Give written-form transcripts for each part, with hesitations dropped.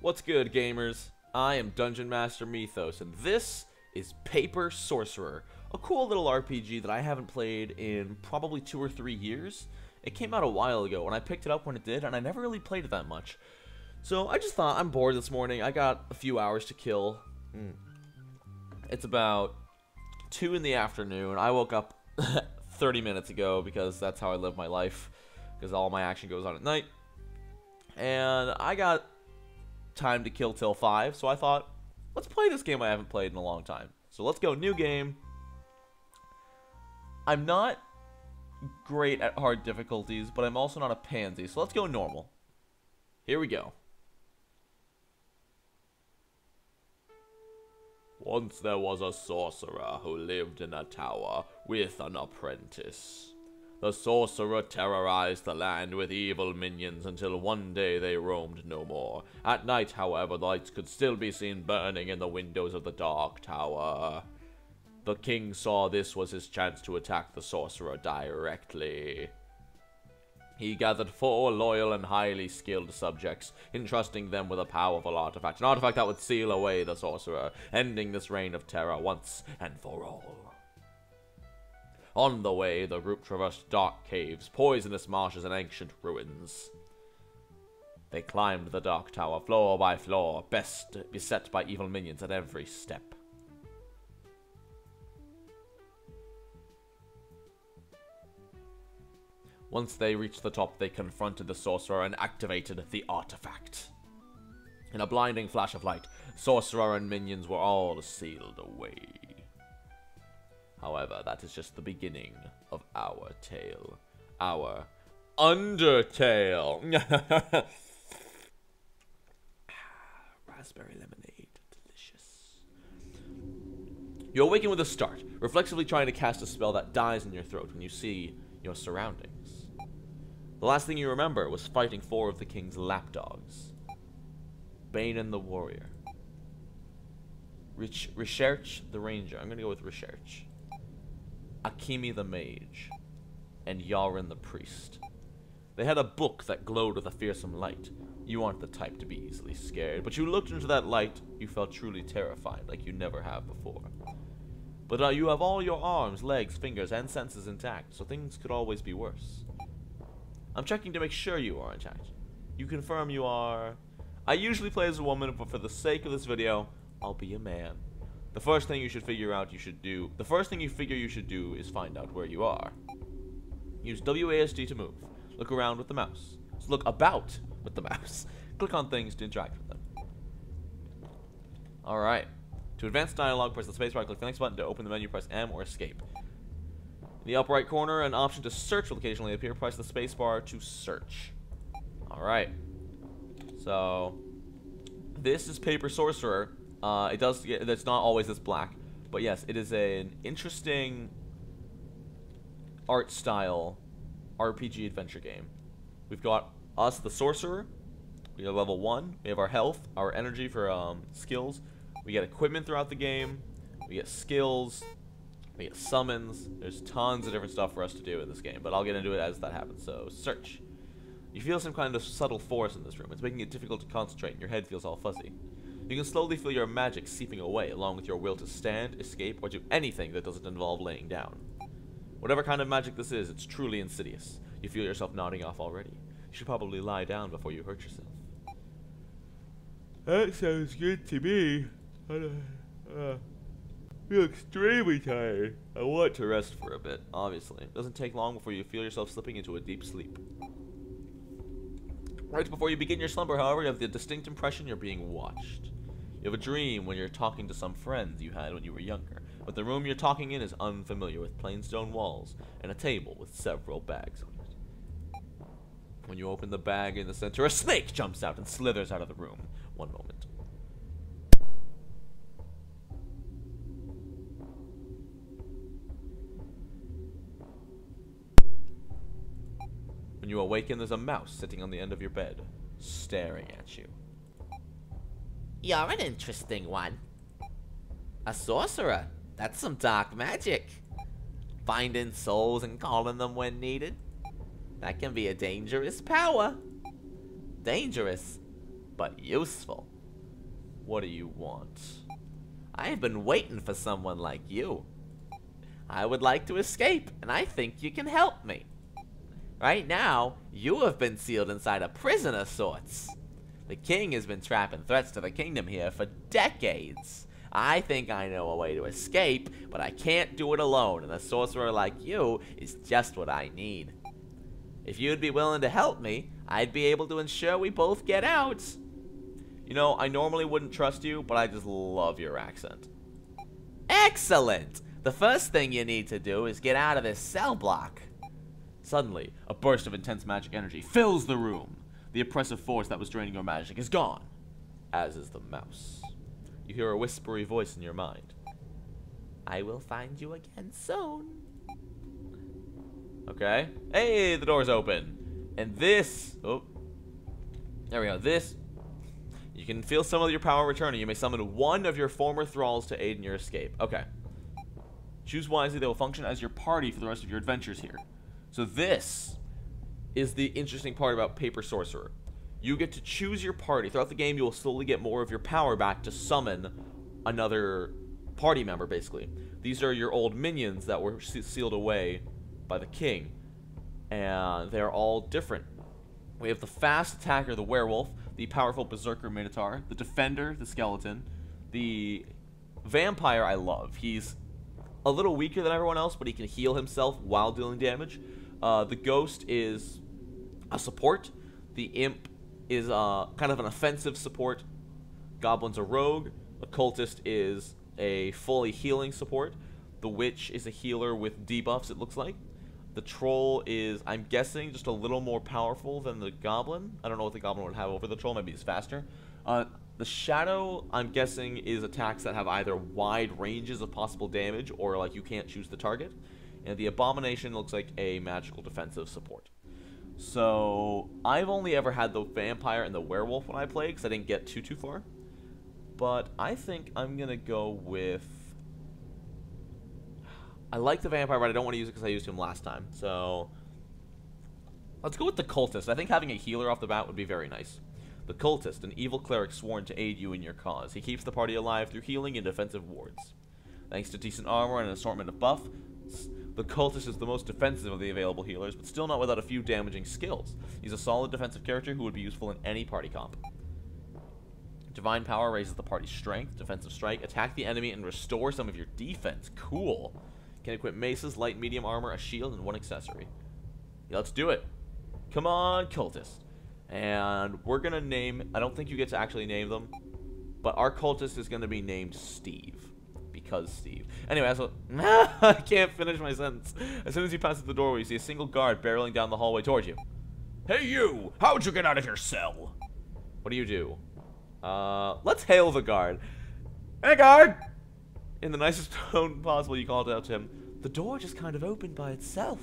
What's good, gamers? I am Dungeon Master Mythos, and this is Paper Sorcerer, a cool little RPG that I haven't played in probably 2 or 3 years. It came out a while ago, and I picked it up when it did, and I never really played it that much. So I just thought, I'm bored this morning, I got a few hours to kill. It's about 2 in the afternoon. I woke up 30 minutes ago, because that's how I live my life, because all my action goes on at night. And I got time to kill till 5, so I thought, let's play this game I haven't played in a long time. So let's go, new game. I'm not great at hard difficulties, but I'm also not a pansy, so let's go normal. Here we go. Once there was a sorcerer who lived in a tower with an apprentice. The sorcerer terrorized the land with evil minions until one day they roamed no more. At night, however, the lights could still be seen burning in the windows of the dark tower. The king saw this was his chance to attack the sorcerer directly. He gathered 4 loyal and highly skilled subjects, entrusting them with a powerful artifact. An artifact that would seal away the sorcerer, ending this reign of terror once and for all. On the way, the group traversed dark caves, poisonous marshes, and ancient ruins. They climbed the dark tower floor by floor, beset by evil minions at every step. Once they reached the top, they confronted the sorcerer and activated the artifact. In a blinding flash of light, sorcerer and minions were all sealed away. However, that is just the beginning of our tale. Our Undertale. Raspberry lemonade. Delicious. You awaken with a start, reflexively trying to cast a spell that dies in your throat when you see your surroundings. The last thing you remember was fighting 4 of the king's lapdogs. Bane and the warrior. Research the ranger. I'm going to go with Research. Akimi the mage, and Yaren the priest. They had a book that glowed with a fearsome light. You aren't the type to be easily scared, but you looked into that light, you felt truly terrified, like you never have before. But you have all your arms, legs, fingers, and senses intact, so things could always be worse. I'm checking to make sure you are intact. You confirm you are... I usually play as a woman, but for the sake of this video, I'll be a man. The first thing you figure you should do is find out where you are. Use WASD to move. Look around with the mouse. So look about with the mouse. Click on things to interact with them. Alright. To advance dialogue, press the spacebar, click the next button. To open the menu, press M or escape. In the upper right corner, an option to search will occasionally appear. Press the spacebar to search. Alright. So, this is Paper Sorcerer. It's not always this black, but yes, it is an interesting art style RPG adventure game. We've got us, the sorcerer. We have level 1. We have our health, our energy for skills. We get equipment throughout the game. We get skills. We get summons. There's tons of different stuff for us to do in this game, but I'll get into it as that happens. So, search. You feel some kind of subtle force in this room. It's making it difficult to concentrate, and your head feels all fuzzy. You can slowly feel your magic seeping away, along with your will to stand, escape, or do anything that doesn't involve laying down. Whatever kind of magic this is, it's truly insidious. You feel yourself nodding off already. You should probably lie down before you hurt yourself. That sounds good to me. I feel extremely tired. I want to rest for a bit, obviously. It doesn't take long before you feel yourself slipping into a deep sleep. Right before you begin your slumber, however, you have the distinct impression you're being watched. You have a dream when you're talking to some friends you had when you were younger, but the room you're talking in is unfamiliar, with plain stone walls and a table with several bags on it. When you open the bag in the center, a snake jumps out and slithers out of the room. One moment. When you awaken, there's a mouse sitting on the end of your bed, staring at you. You're an interesting one. A sorcerer. That's some dark magic. Finding souls and calling them when needed. That can be a dangerous power. Dangerous, but useful. What do you want? I've been waiting for someone like you. I would like to escape, and I think you can help me. Right now, you have been sealed inside a prison of sorts. The king has been trapping threats to the kingdom here for decades. I think I know a way to escape, but I can't do it alone, and a sorcerer like you is just what I need. If you'd be willing to help me, I'd be able to ensure we both get out. You know, I normally wouldn't trust you, but I just love your accent. Excellent! The first thing you need to do is get out of this cell block. Suddenly, a burst of intense magic energy fills the room. The oppressive force that was draining your magic is gone, as is the mouse. You hear a whispery voice in your mind. I will find you again soon. Okay. Hey, the door's open. And this... Oh. There we go. This... You can feel some of your power returning. You may summon one of your former thralls to aid in your escape. Okay. Choose wisely. They will function as your party for the rest of your adventures here. So this is the interesting part about Paper Sorcerer. You get to choose your party. Throughout the game, you will slowly get more of your power back to summon another party member, basically. These are your old minions that were sealed away by the king. And they're all different. We have the fast attacker, the werewolf, the powerful berserker minotaur, the defender, the skeleton, the vampire I love. He's a little weaker than everyone else, but he can heal himself while dealing damage. The ghost is a support. The imp is kind of an offensive support. Goblin's a rogue. The cultist is a fully healing support. The witch is a healer with debuffs, it looks like. The troll is, I'm guessing, just a little more powerful than the goblin. I don't know what the goblin would have over the troll. Maybe it's faster. The shadow, I'm guessing, is attacks that have either wide ranges of possible damage or, like, you can't choose the target. And the abomination looks like a magical defensive support. So, I've only ever had the vampire and the werewolf when I played, because I didn't get too far. But I think I'm going to go with... I like the vampire, but I don't want to use it because I used him last time. So, let's go with the cultist. I think having a healer off the bat would be very nice. The cultist, an evil cleric sworn to aid you in your cause. He keeps the party alive through healing and defensive wards. Thanks to decent armor and an assortment of buffs, the cultist is the most defensive of the available healers, but still not without a few damaging skills. He's a solid defensive character who would be useful in any party comp. Divine Power raises the party's strength, defensive strike, attack the enemy, and restore some of your defense. Cool. Can equip maces, light, medium armor, a shield, and one accessory. Yeah, let's do it. Come on, cultist. And we're going to name... I don't think you get to actually name them, but our cultist is going to be named Steve. Because Steve. Anyway, so... I can't finish my sentence. As soon as you pass the doorway, you see a single guard barreling down the hallway towards you. Hey, you! How'd you get out of your cell? What do you do? Let's hail the guard. Hey, guard! In the nicest tone possible, you called out to him. The door just kind of opened by itself.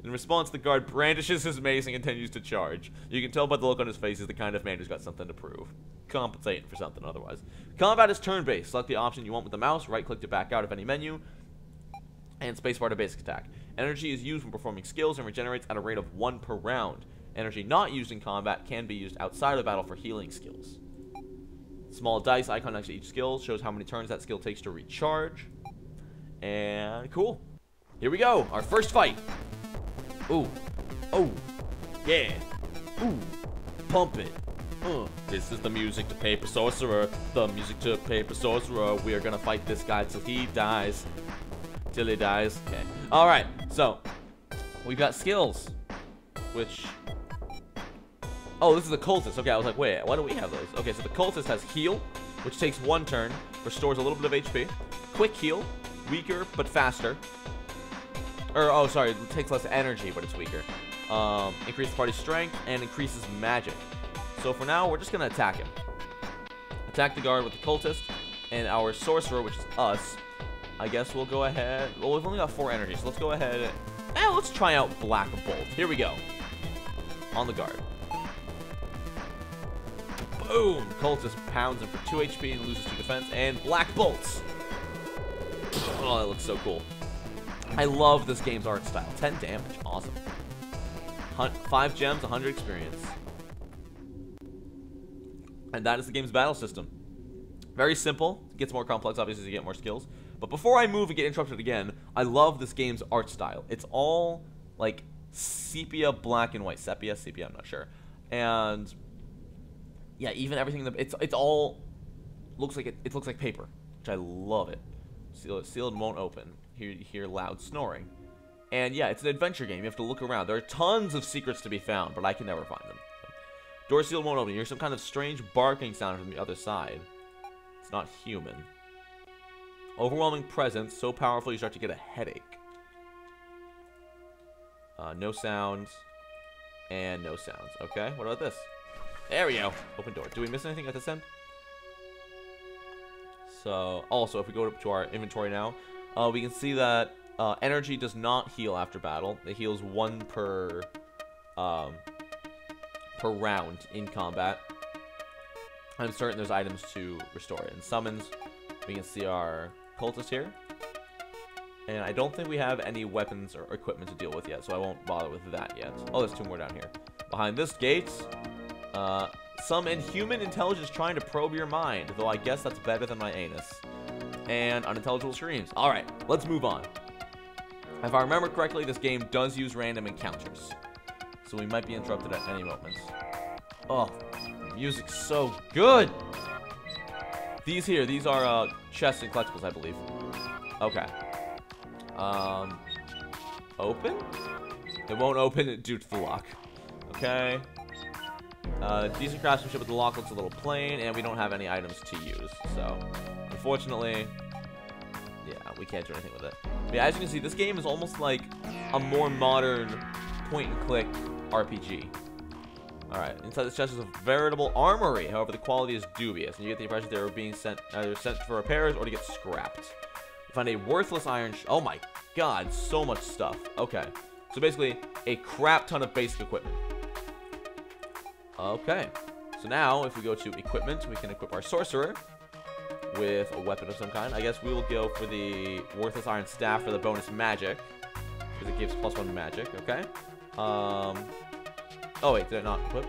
In response, the guard brandishes his mace and continues to charge. You can tell by the look on his face he's the kind of man who's got something to prove. Compensating for something otherwise. Combat is turn-based. Select the option you want with the mouse, right-click to back out of any menu, and spacebar to basic attack. Energy is used when performing skills and regenerates at a rate of 1 per round. Energy not used in combat can be used outside of the battle for healing skills. Small dice icon next to each skill shows how many turns that skill takes to recharge. And cool. Here we go. Our first fight. Ooh. Oh. Yeah. Ooh. Pump it. This is the music to Paper Sorcerer. The music to Paper Sorcerer. We are gonna fight this guy till he dies. Till he dies. Okay. Alright. So, we've got skills. Which... Oh, this is the cultist. Okay, I was like, wait, why do we have those? Okay, so the cultist has heal, which takes 1 turn, restores a little bit of HP. Quick heal, weaker but faster. Or, oh, sorry, it takes less energy, but it's weaker. Increases party strength and increases magic. So for now, we're just gonna attack him. Attack the guard with the cultist, and our sorcerer, which is us. I guess we'll go ahead. Well, we've only got 4 energy, so let's go ahead. Let's try out Black Bolt. Here we go. On the guard. Boom! Cultist pounds him for 2 HP and loses 2 defense. And Black Bolts! Oh, that looks so cool. I love this game's art style. 10 damage. Awesome. 5 gems, 100 experience. And that is the game's battle system. Very simple. It gets more complex, obviously, as you get more skills. But before I move and get interrupted again, I love this game's art style. It's all, like, sepia, black and white. Sepia, I'm not sure. And, yeah, even everything, it's all, looks like it looks like paper, which I love it. Sealed won't open. You hear loud snoring. And, yeah, it's an adventure game. You have to look around. There are tons of secrets to be found, but I can never find them. Door sealed won't open. You hear some kind of strange barking sound from the other side. It's not human. Overwhelming presence, so powerful you start to get a headache. No sounds. And no sounds. Okay, what about this? There we go. Open door. Do we miss anything at this end? So, also, if we go to our inventory now, we can see that energy does not heal after battle. It heals 1 per round in combat. I'm certain there's items to restore it. In summons, we can see our cultist here. And I don't think we have any weapons or equipment to deal with yet, so I won't bother with that yet. Oh, there's 2 more down here. Behind this gate, some inhuman intelligence trying to probe your mind, though I guess that's better than my anus. And unintelligible screams. Alright, let's move on. If I remember correctly, this game does use random encounters. So we might be interrupted at any moment. Oh, the music's so good! These are chests and collectibles, I believe. Okay. Open? It won't open due to the lock. Okay. Decent craftsmanship, but the lock looks a little plain, and we don't have any items to use. So, unfortunately, yeah, we can't do anything with it. But yeah, as you can see, this game is almost like a more modern point-and-click RPG. Alright, inside this chest is a veritable armory. However, the quality is dubious, and you get the impression they were being either sent for repairs or to get scrapped. You find a worthless iron... oh my god, so much stuff. Okay, so basically, a crap ton of basic equipment. Okay, so now, if we go to equipment, we can equip our Sorcerer with a weapon of some kind. I guess we will go for the worthless iron staff for the bonus magic, because it gives +1 magic, okay? Oh wait, did I not equip?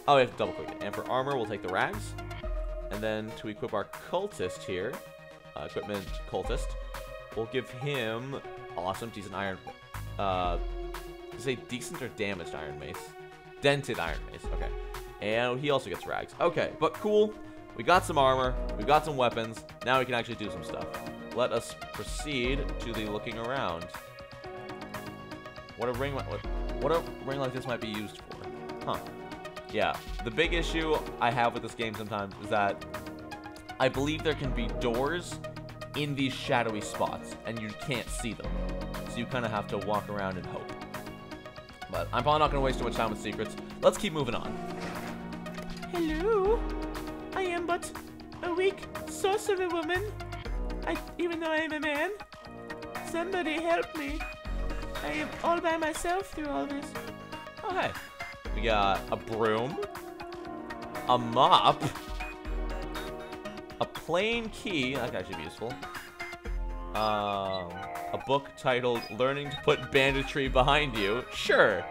Oh, we have to double click it. And for armor, we'll take the rags. And then to equip our cultist here, equipment cultist, we'll give him awesome, decent iron. Say decent or damaged iron mace? Dented iron mace. Okay, and he also gets rags. Okay, but cool. We got some armor. We've got some weapons. Now we can actually do some stuff. Let us proceed to the looking around. What a ring like this might be used for. Huh. Yeah, the big issue I have with this game sometimes is that I believe there can be doors in these shadowy spots, and you can't see them. So you kind of have to walk around and hope. But I'm probably not going to waste too much time with secrets. Let's keep moving on. Hello? I am but a weak sorcerer woman. Even though I am a man. Somebody help me. I am all by myself through all this. Oh, hey. We got a broom, a mop, a plain key, that could actually be useful, a book titled Learning to Put Banditry Behind You. Sure.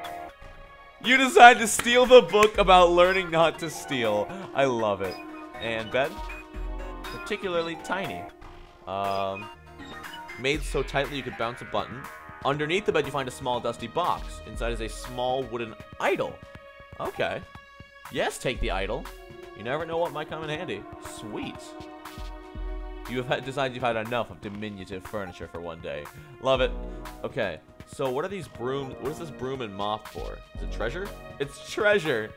You decide to steal the book about learning not to steal. I love it. And bed, particularly tiny. Made so tightly you could bounce a button. Underneath the bed, you find a small dusty box. Inside is a small wooden idol. Okay. Yes, take the idol. You never know what might come in handy. Sweet. You have decided you've had enough of diminutive furniture for one day. Love it. Okay. So what are these brooms? What is this broom and mop for? Is it treasure? It's treasure.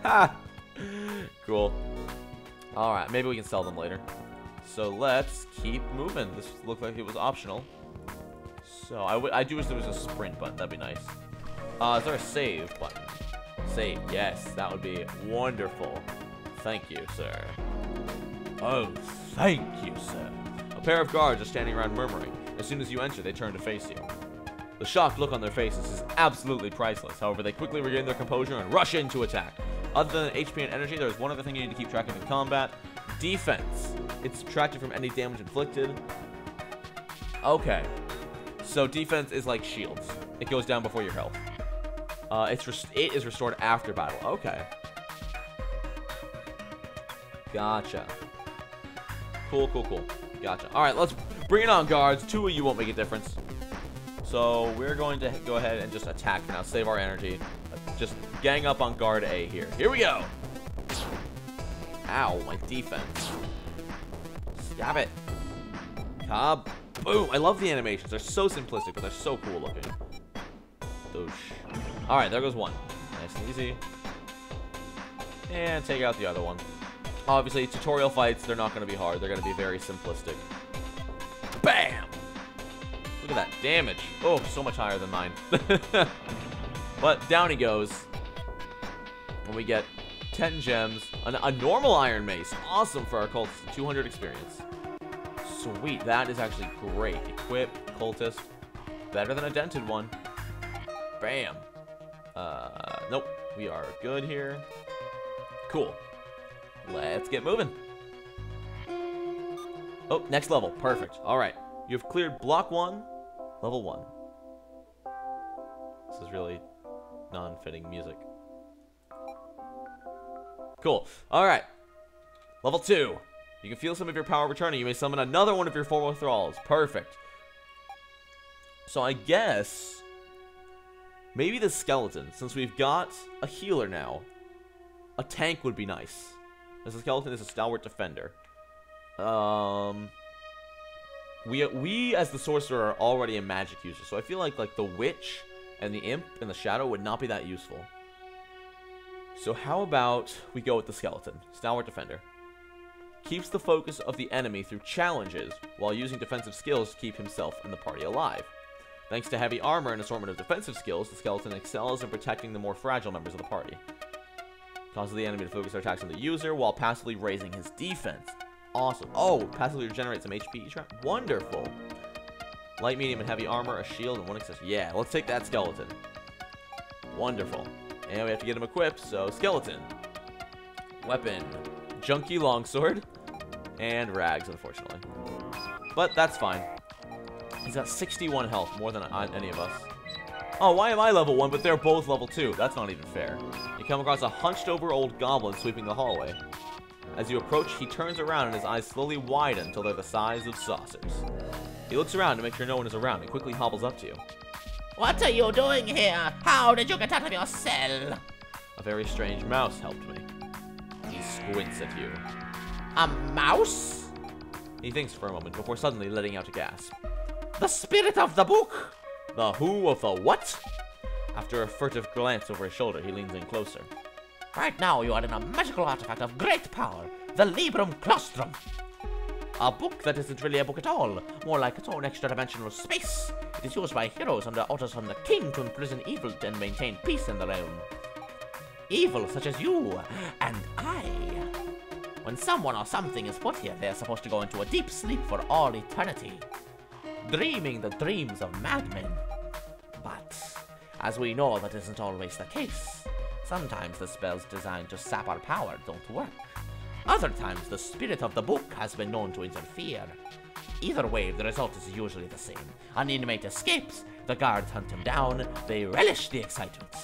Ha! Cool. Alright, maybe we can sell them later. So let's keep moving. This looked like it was optional. So, I do wish there was a sprint button. That'd be nice. Is there a save button? Save. Yes, that would be wonderful. Thank you, sir. Oh, thank you, sir. A pair of guards are standing around murmuring. As soon as you enter, they turn to face you. The shocked look on their faces is absolutely priceless. However, they quickly regain their composure and rush in to attack. Other than HP and energy, there's one other thing you need to keep track of in combat. Defense. It's subtracted from any damage inflicted. Okay. So defense is like shields. It goes down before your health. It is restored after battle. Okay. Gotcha. Cool. Gotcha. Alright, let's bring it on, guards. 2 of you won't make a difference. So we're going to go ahead and just attack for now. Save our energy. Just gang up on guard A here. Here we go. Ow, my defense. Stab it. Boom. I love the animations. They're so simplistic, but they're so cool looking. Doosh. Alright, there goes one. Nice and easy. And take out the other one. Obviously, tutorial fights, they're not going to be hard. They're going to be very simplistic. Bam! Look at that damage. Oh, so much higher than mine. But down he goes. And we get 10 gems. A normal iron mace. Awesome for our cultist. 200 experience. Sweet. That is actually great. Equip, cultist. Better than a dented one. Bam. Nope. We are good here. Cool. Let's get moving. Oh, next level. Perfect. Alright. You have cleared block 1, level 1. This is really non-fitting music. Cool. Alright. Level 2. You can feel some of your power returning. You may summon another one of your former thralls. Perfect. So I guess maybe the skeleton, since we've got a healer now, a tank would be nice. As the skeleton is a stalwart defender. We as the sorcerer are already a magic user, so I feel like the witch and the imp and the shadow would not be that useful. So how about we go with the skeleton, stalwart defender. Keeps the focus of the enemy through challenges while using defensive skills to keep himself and the party alive. Thanks to heavy armor and assortment of defensive skills, the skeleton excels in protecting the more fragile members of the party. Causes the enemy to focus their attacks on the user while passively raising his defense. Awesome. Oh, passively regenerates some HP each round. Wonderful. Light, medium, and heavy armor, a shield, and 1 accessory. Yeah, let's take that skeleton. Wonderful. And we have to get him equipped, so skeleton. Weapon. Junky longsword. And rags, unfortunately. But that's fine. He's got 61 health, more than any of us. Oh, why am I level 1, but they're both level 2? That's not even fair. You come across a hunched-over old goblin sweeping the hallway. As you approach, he turns around and his eyes slowly widen until they're the size of saucers. He looks around to make sure no one is around and quickly hobbles up to you. What are you doing here? How did you get out of your cell? A very strange mouse helped me. He squints at you. A mouse? He thinks for a moment before suddenly letting out a gasp. The spirit of the book? The who of the what? After a furtive glance over his shoulder, he leans in closer. Right now you are in a magical artifact of great power, the Librum Claustrum. A book that isn't really a book at all, more like its own extra-dimensional space. It is used by heroes under orders from the king to imprison evil and maintain peace in the realm. Evil such as you and I. When someone or something is put here, they are supposed to go into a deep sleep for all eternity, dreaming the dreams of madmen. But, as we know, that isn't always the case. Sometimes the spells designed to sap our power don't work. Other times, the spirit of the book has been known to interfere. Either way, the result is usually the same. An inmate escapes, the guards hunt him down, they relish the excitement.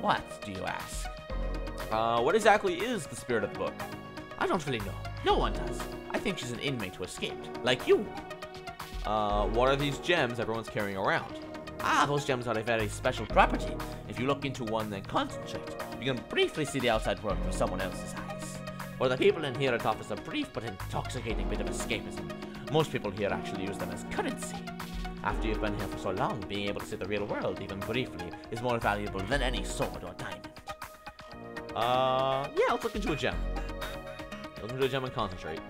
What, do you ask? What exactly is the spirit of the book? I don't really know. No one does. I think she's an inmate who escaped, like you. What are these gems everyone's carrying around? Ah, those gems are a very special property. If you look into one and concentrate, you can briefly see the outside world through someone else's eyes. For the people in here, it offers a brief but intoxicating bit of escapism. Most people here actually use them as currency. After you've been here for so long, being able to see the real world, even briefly, is more valuable than any sword or diamond. Yeah, let's look into a gem. Look into a gem and concentrate.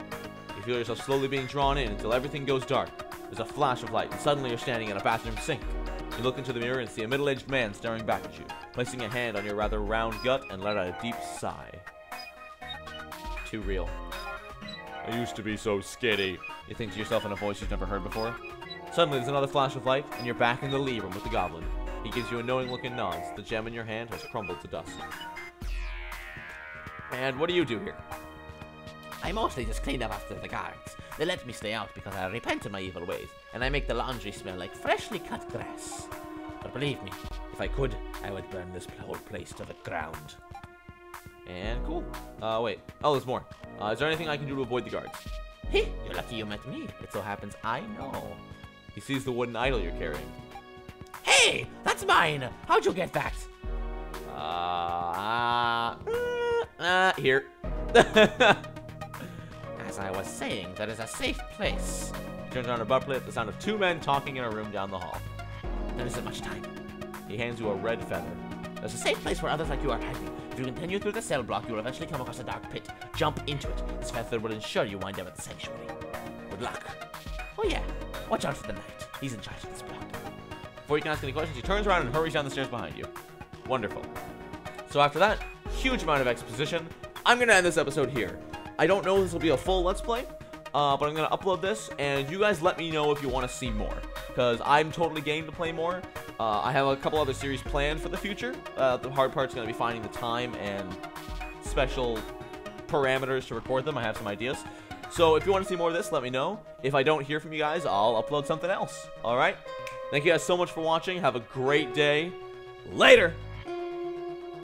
You feel yourself slowly being drawn in until everything goes dark. There's a flash of light, and suddenly you're standing in a bathroom sink. You look into the mirror and see a middle-aged man staring back at you, placing a hand on your rather round gut and let out a deep sigh. Too real. I used to be so skinny, you think to yourself in a voice you've never heard before. Suddenly there's another flash of light, and you're back in the Lee room with the goblin. He gives you a knowing look and nods. The gem in your hand has crumbled to dust. And what do you do here? I mostly just clean up after the guards. They let me stay out because I repent of my evil ways, and I make the laundry smell like freshly cut grass. But believe me, if I could, I would burn this whole place to the ground. And cool. Wait. Oh, there's more. Is there anything I can do to avoid the guards? Hey, you're lucky you met me. It so happens I know. He sees the wooden idol you're carrying. Hey, that's mine. How'd you get that? Here. As I was saying, that is a safe place. He turns around abruptly at the sound of 2 men talking in a room down the hall. There isn't much time. He hands you a red feather. There's a safe place where others like you are hiding. If you continue through the cell block, you will eventually come across a dark pit. Jump into it. This feather will ensure you wind up at the sanctuary. Good luck. Oh yeah, watch out for the knight. He's in charge of this block. Before you can ask any questions, he turns around and hurries down the stairs behind you. Wonderful. So after that, huge amount of exposition, I'm going to end this episode here. I don't know if this will be a full Let's Play, but I'm going to upload this, and you guys let me know if you want to see more, because I'm totally game to play more. I have a couple other series planned for the future. The hard part's going to be finding the time and special parameters to record them. I have some ideas. So if you want to see more of this, let me know. If I don't hear from you guys, I'll upload something else. All right? Thank you guys so much for watching. Have a great day. Later!